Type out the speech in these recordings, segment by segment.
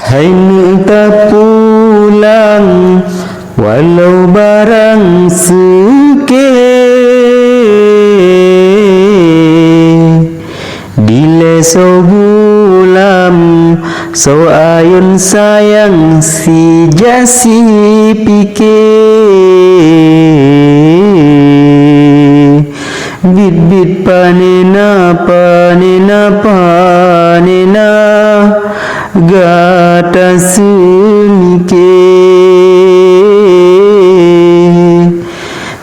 Hai tak pulang walau barang suke, dile so gulam so ayun sayang si jasi pike, bit bit panena panena panena gata semike,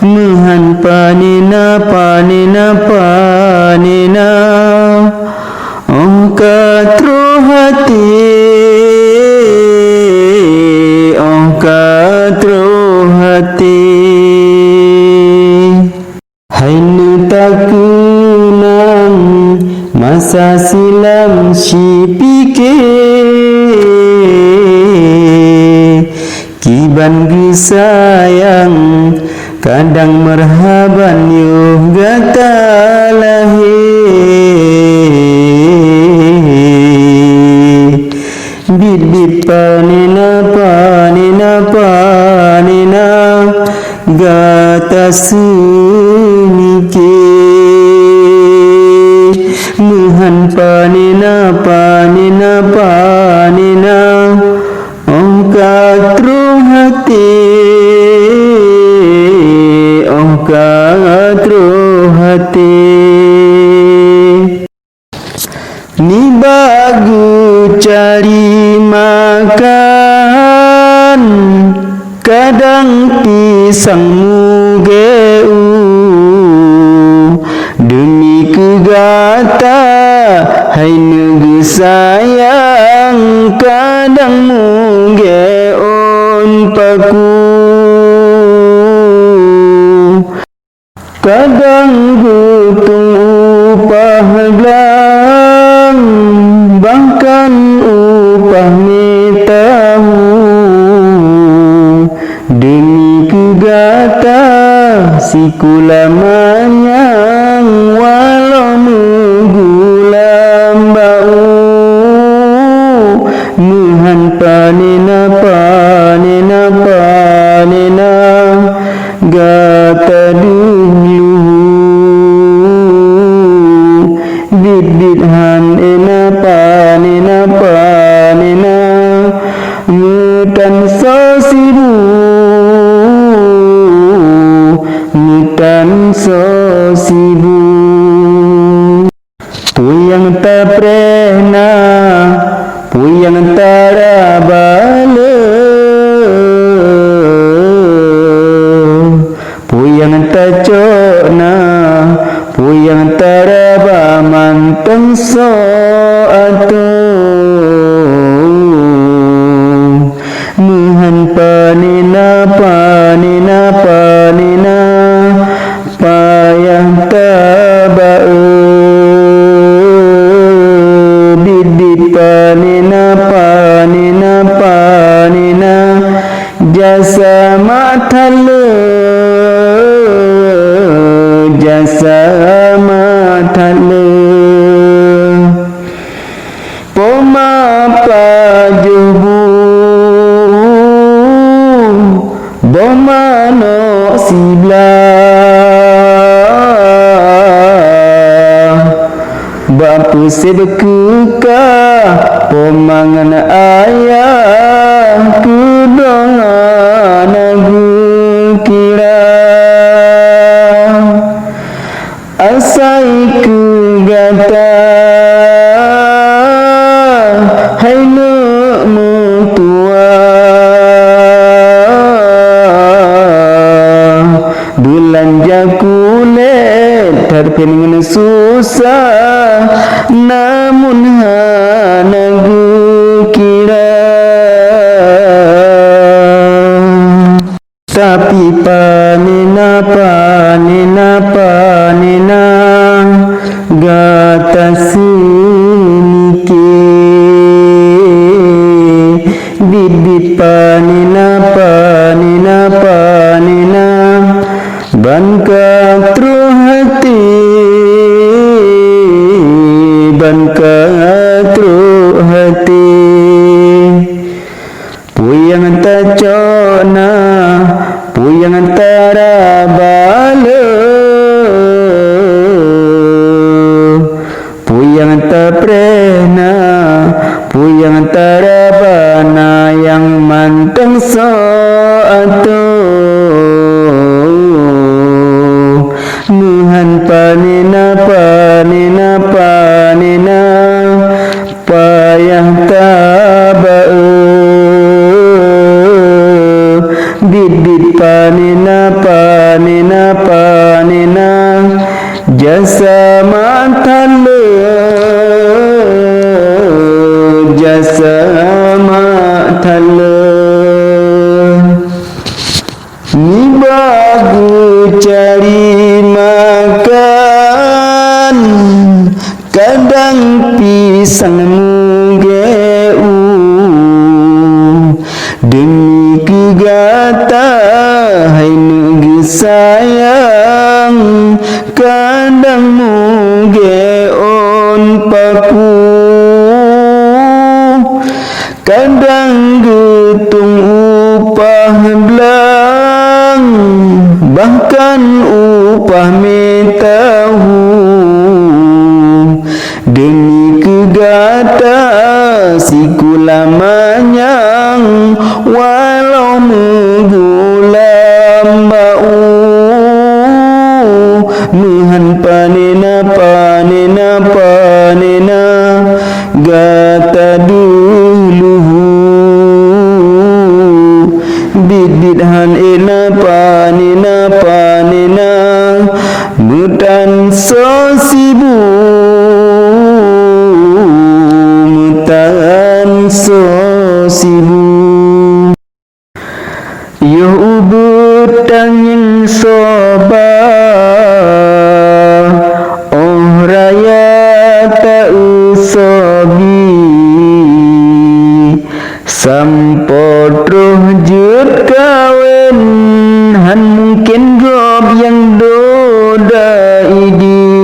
mehan panena panena panena katro hati, katro hati. Hai tak kenang masa silam si pikir, kiban sayang kadang merhaban yuh gata lahir, bit bit panena panena panena gata semike, muhan panena panena panena katro hati, katro hati. Ni bagu cari makan, kadang pisang mugeu, demi kegata hai negu sayang kadang mugeon paku, kadang butuh upah belang bahkan upah metahu, demi kegata si kulamanyang walau mugulam bau, muhan panena panena panena gata dulu, bit bit han ena panena panena mutan sosibu, mutan sosibu. Puyang tak pernah puyang tarabale, puyang tacona puyang taraba manteng so atu, muhan panena panena panena payah tabau, bit bit panena panena panena jasa matale, jasa matale. Poma pajubu bomano siblah, bapu sebekuka pemangan ayah kudonga nagu kira, asai kegata hai nemu tua, belanja kulit terpening susah namun hanagu kira, tapi panena panena panena gata semike, bit bit panena panena panena ban katro hati, ban katro hati. yang tarabana yang manteng so'atu Nuhan panina payah taba'u bid panina jasa ma'talu ni bagu cari makan kadang pisang mugeu demi kegata hai negeri sayang kadang mugeon paku kadang getung upah belang bahkan upah metahu demi kegata sikulamanyang walau menggulam bau nuhan panina gata duluhu bid han ina panina mutan sosibu yo ubud tanging soba oh raya ta usobi sampodroh jut kawin han mungkin gob yang doda idi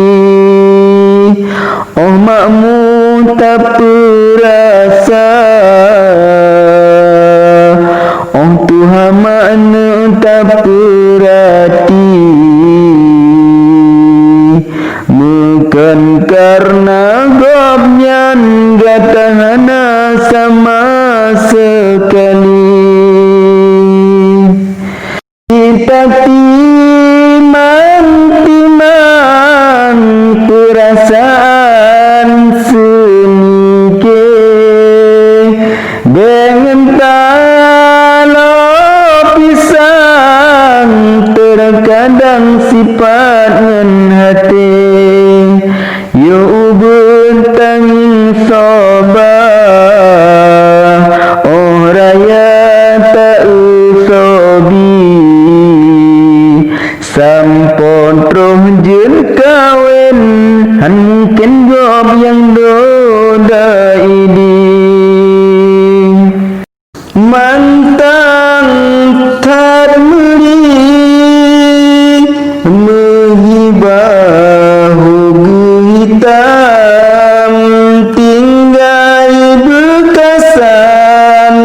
oh makmu tak perasa oh Tuhan makna tak perhati bukan karena gobnyan gatahana sama sekali kita timan perasaan senike dengan talo pisang terkadang sifat ngan hati yo ubun tanging soba oh raya ta usobi sampun roh jin kawin han mungkin gob yang doda idi mantang tar meri mengibahu hitam tinggal bekasan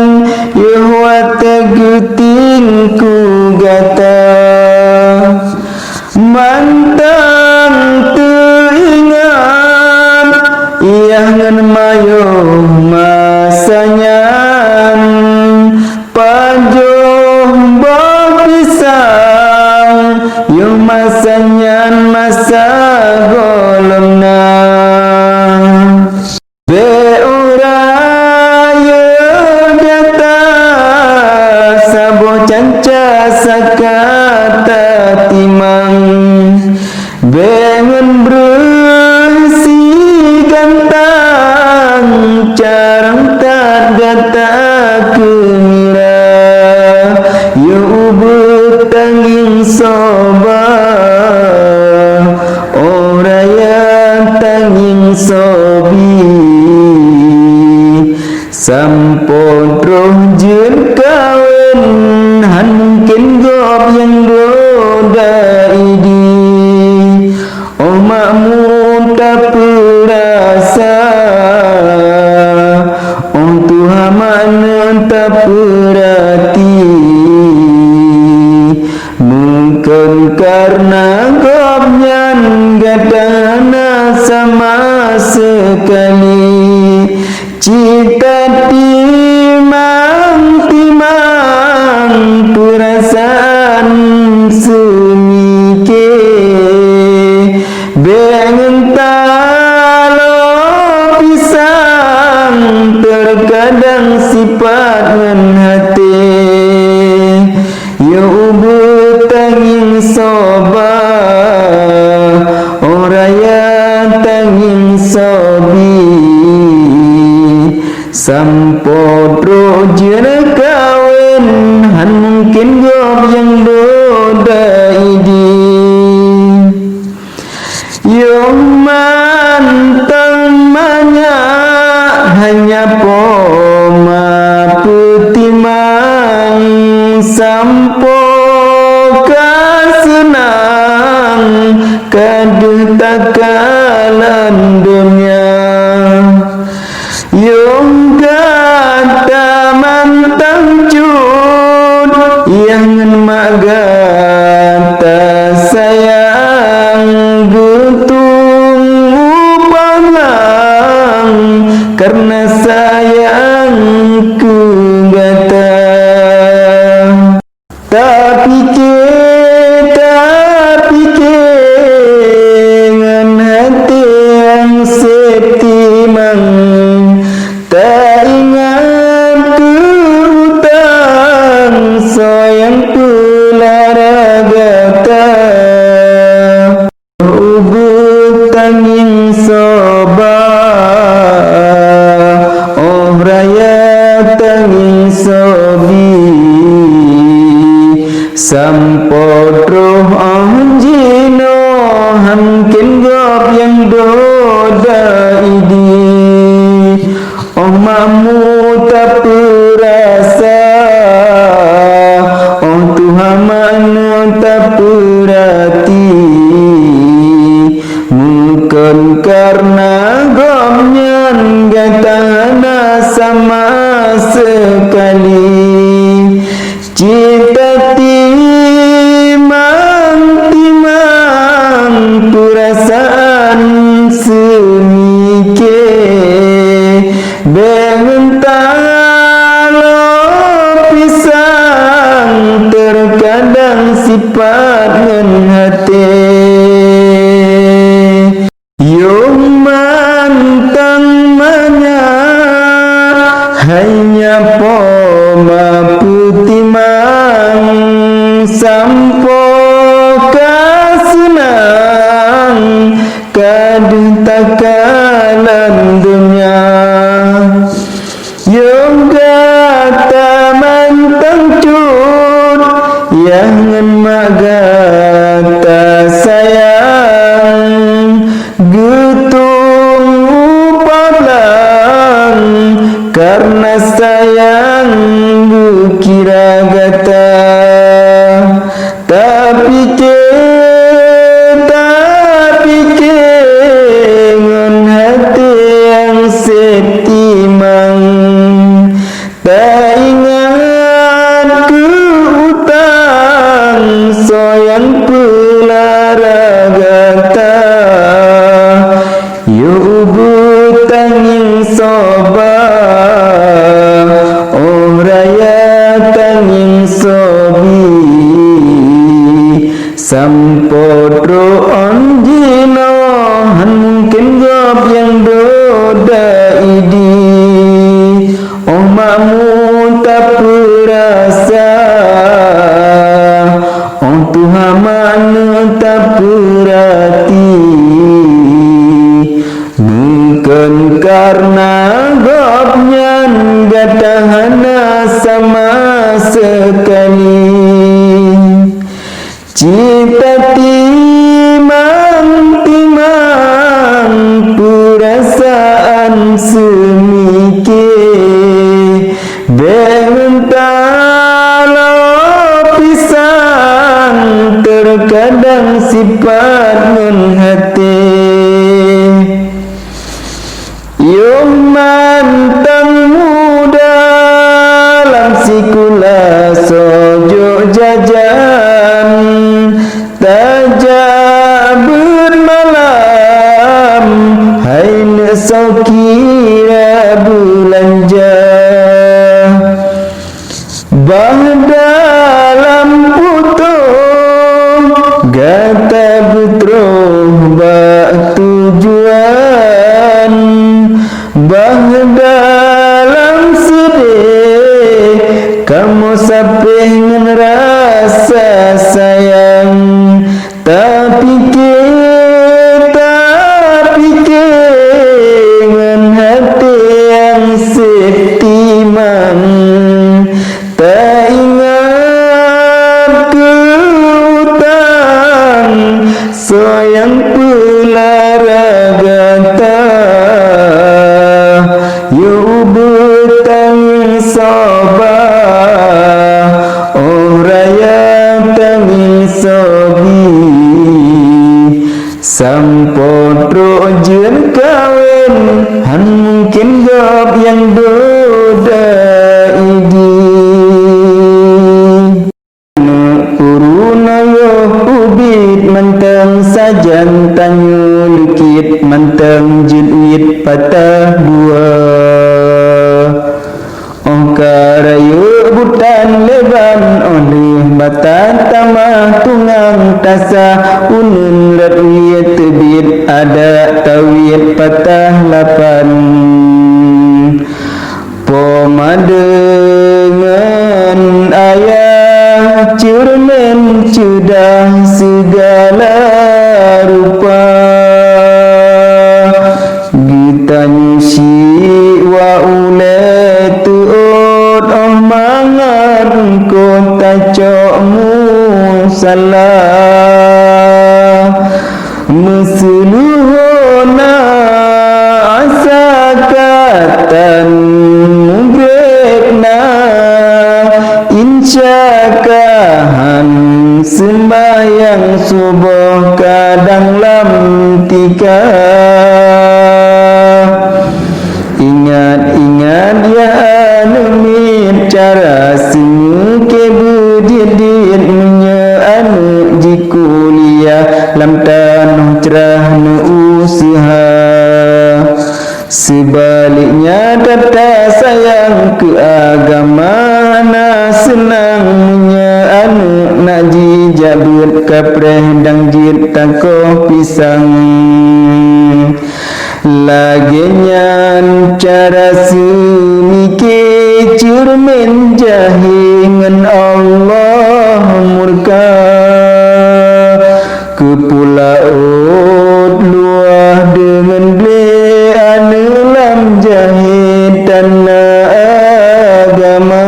yahwa teguting ku gata mantang teringat ia ngan mayo masanya pajoh pisang yo masanya masa golomna be ora yo data sabo canca sakata timang bengen bersi gantang carang tak gata kemira yo ubut tanging soba oh raya tanging sobi sampun roh jun kawin han mungkin gob yang doda idi oh makmun tak perasa oh Tuhan mana tak perhati mungkin karena gobnyan gadana sama sekali cita timang perasaan semike bengen talo pisang terkadang sifat ngan hati yo betanging soba oraya tanging sobi sampodro jena kawin han mungkin gob yang doda idi yo mantang manya hanya poma putimang sampo kasenang kaduh takalan dunia yung gata mantang cud yang magata sayang gutung upalang karena sayang ku gata tapi ngan hati yang setimang tak ingat ku utang sayang pulara gata tanging soba oh raya tanging sobi sampodro anjino hamkin gob yang doda idi oh mamu tak perasa oh Tuhan mana tak perhati mungkin karena gomnyan gatana sama sekali cinta timang perasaan semike bengen talo pisang terkadang sifat ngan hati yung mantang manya hanya poma putimang sampo kasenang kaduh takalan dunia yung gata mantang cud yang magata sayang gutung upalang karena sayang bukira gata tapi ngan hati yang setimang tak ingat ku utang sayang pulara gata yo tanging soba oh raya tanging sobi sampodro anjino han mungkin gob yang doda idi oh mamu tak perasa oh Tuhan mana tak perhati mungkin karena gobnyan gatahana sama sekali cinta timang perasaan semike bengen talo pisang terkadang sifat ngan hati yung mantang muda lamsikula sojo jajan tajab bermalam hai nesau kira belanja jun kawin han mungkin gop yang doda idi uruna yo ubit menteng sajan tanyu lukit menteng jin patah dua Ongkarayu butan leban oleh batan tamah tungang tasa unun latwiyat tebit ada tawiyat patah lapan Pomadengan ayah cermin sudah segala rupa Gitanya si wa ule tuut mangat kota cokmu salah Mesuluhona asakatan mubrekna Insyakahan sembayang subuh kadang lam tika Ingat-ingat ya anumit cara semuke budidit Nya anu jikuliah lam tanah cerah nu usaha Sebaliknya tata sayang ke agama na senang Nya anu naji jabut kapreh dang jit tangkoh pisang Laginya cara semike cermin jahingan Allah murka Kepulaut luah dengan ble anulam jahit tanah agama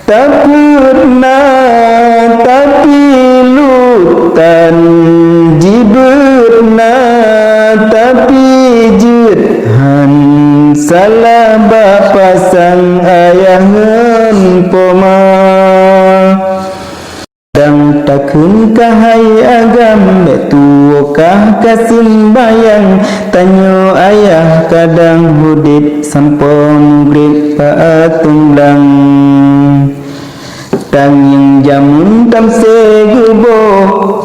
Takutna tapi lutan jibutna tapi jidhan salah bapa sang ayahan poma Dang takun kahai agam betuokah kasimbayang tanyo ayah kadang hudit sampon grit paatumblang Tanging jamun tamse gubo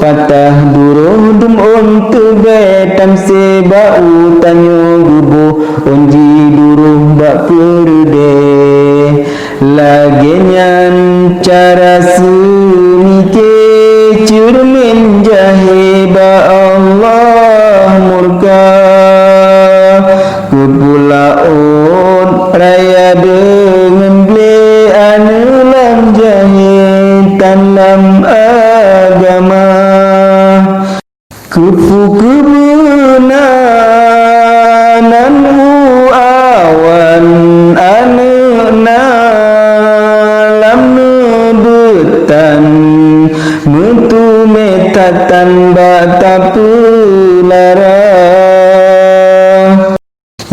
patah duruh dumun tube tamse bau tanyo gubo onji duruh bak perude lagenyan cara semike cermin jahe ba Allah murka kepulaun raya dengan ble anulam jahe tanam agama kupu-kupunan awan anuna lam nubutan mutu metatan batapulara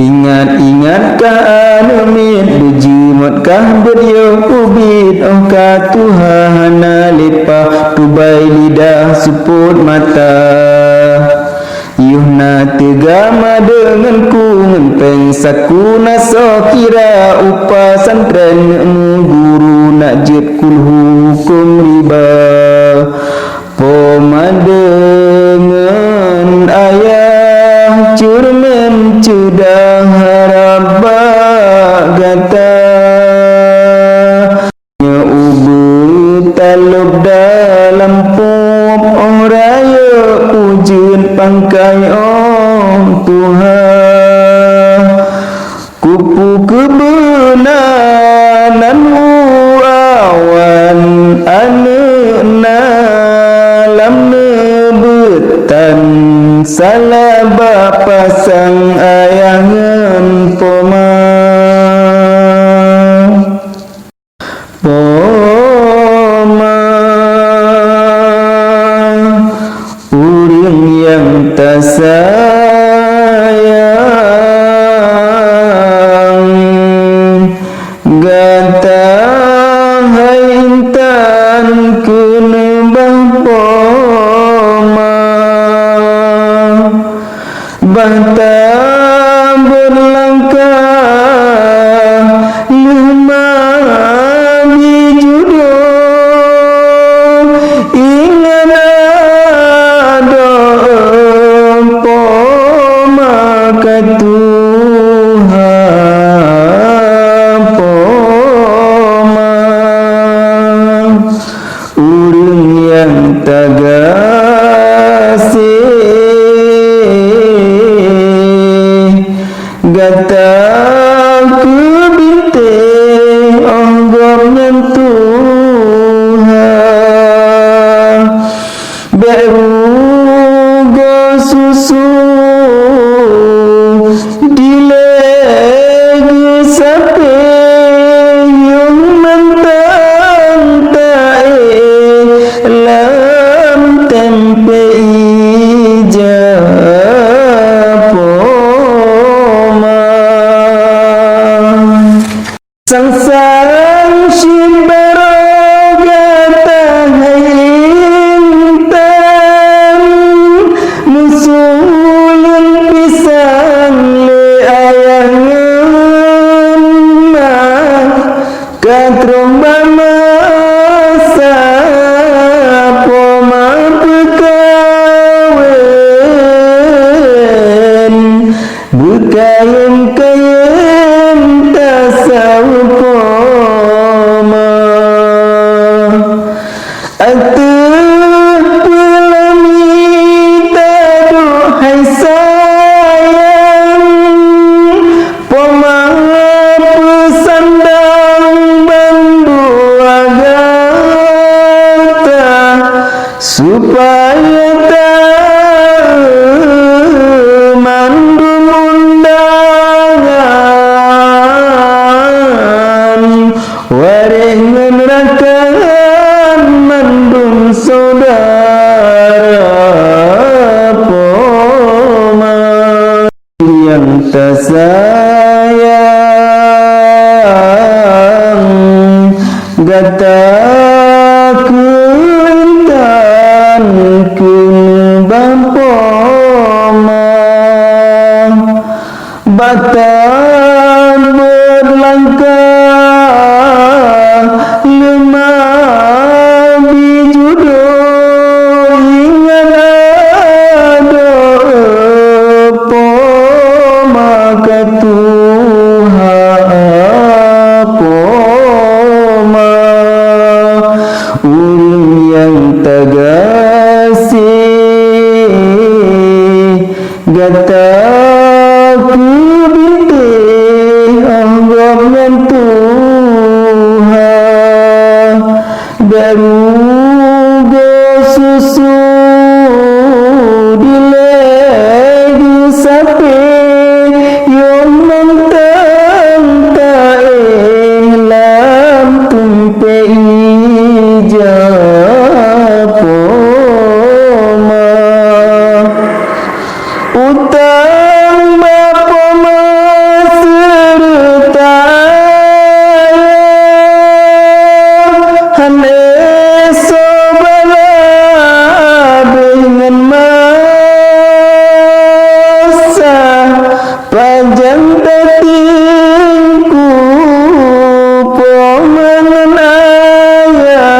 Ingat-ingatkah anumit bejimatkah beriyo ubit Ongkah Tuhana lepah tubai lidah suput mata Yuhna tegama denganku ngempeng saku naso kira upah santren mu guru nak jid kulhu hukum riba Pomadengan ayah cermin sudah harap gata Nya ubut taluk dalam pop raya pujud pangkai Tuhan kupu kebenaran awan anuna lam nebutan salah bapa sang ayangan poma uring yang tak sayang gata hai intan kena poma bata berlangkah lemah di judul ingat ada empo maka Tuhan poma urang yang tagasi gata ke binte anggap nyentuhan beru go susu dilegu sape yung mentang tae lam tempe sang shibarogata haintan musulun pisang le ayangan katrong mamasa poma pekawen bukayen tasawuf poma atuh pelamita duhai sayang poma pesandang bandua gata supaya mandum undangan waringan rakan mandum saudara poma yang tersayang gata kuintan kun bampoma bata berlangkah lemah di judul ingat ada poma ke Tuhan poma urang yang tagasi gata ku binte anggap nyentuhan baru go susu dilegu sape yang mentang tae lam tumpe poma utang bapa serta hane sobala dengan masa panjang tatinku pomangan ayah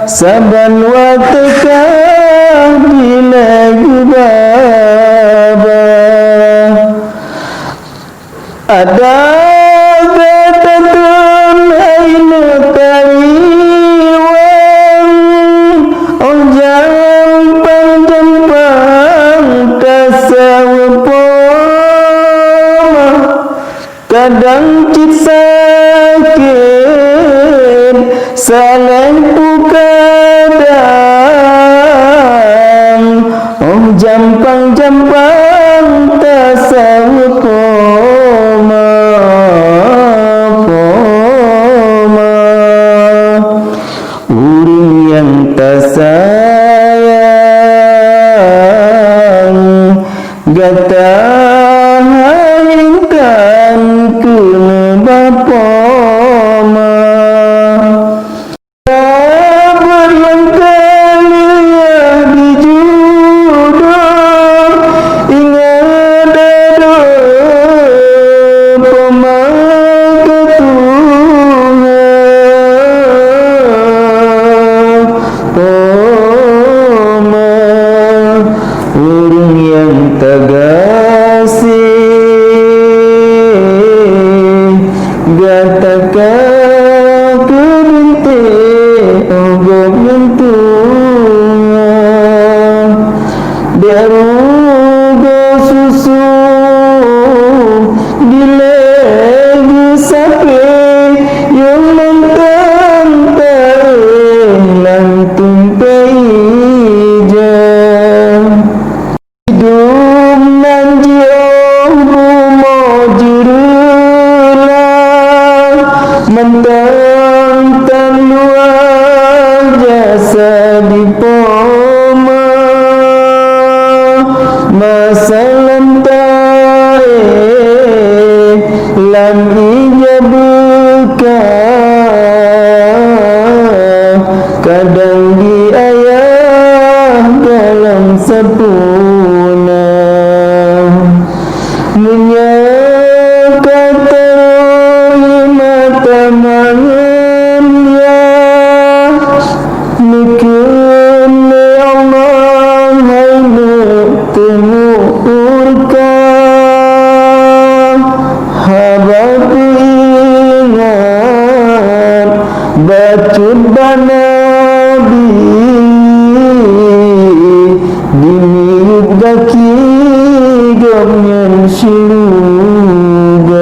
saban wateka dilagu baba ada betatun hainu tariwang onjang panjempang tasawuf poma kadang cit sakit saleh kadang jampang-jampang tasawuf poma urang yang tersayang gata haintan kun bapoma berulang kali di judul urung yang tagasih gatakan kebinte ogok mentuan derugo susu dilegu sape yang mentang lantung peijam hidung nanjiong rumo jurulah mentang luar jasa di poma masalah lam ijabuka kadang di ayah dalam sepuna menyangka mata mangannya mungkin Allah hanya temu urka habab ingat bacut banabi dimiut daki gomnyan siluga